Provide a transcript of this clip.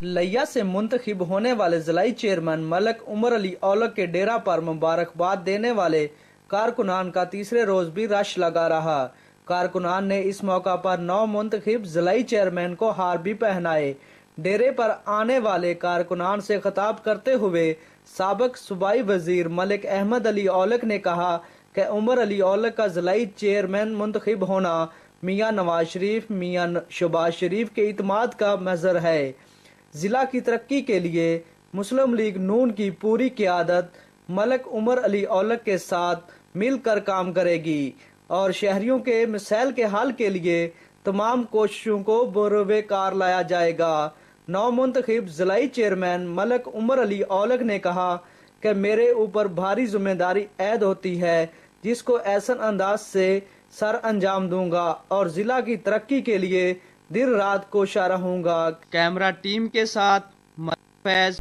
लिया से मुंतखब होने वाले ज़िलाई चेयरमैन मलिक उमर अली औलख के डेरा पर मुबारकबाद देने वाले कारकुनान का तीसरे रोज भी रश लगा रहा। कारकुनान ने इस मौका पर 9 मुंतखब ज़िलाई चेयरमैन को हार भी पहनाए। डेरे पर आने वाले कारकुनान से खिताब करते हुए साबिक सूबाई वजीर मलिक अहमद अली औलख ने कहा कि उमर अली औलख का ज़िलाई चेयरमैन मुंतखब होना मियाँ नवाज शरीफ, मियाँ शहबाज शरीफ के इत्मीनान का मज़हर है। जिला की तरक्की के लिए मुस्लिम लीग नून की पूरी क़यादत मलिक उमर अली औलख के साथ मिलकर काम करेगी और शहरियों के मसाइल के हल के लिए तमाम कोशिशों को बरोए कार लाया जाएगा। नौ मुंतखब ज़िलाई चेयरमैन मलिक उमर अली औलख ने कहा कि मेरे ऊपर भारी जिम्मेदारी ऐद होती है जिसको ऐसा अंदाज से सर अंजाम दूंगा और जिला की तरक्की के लिए दिन रात कोशा रहूंगा। कैमरा टीम के साथ फैज।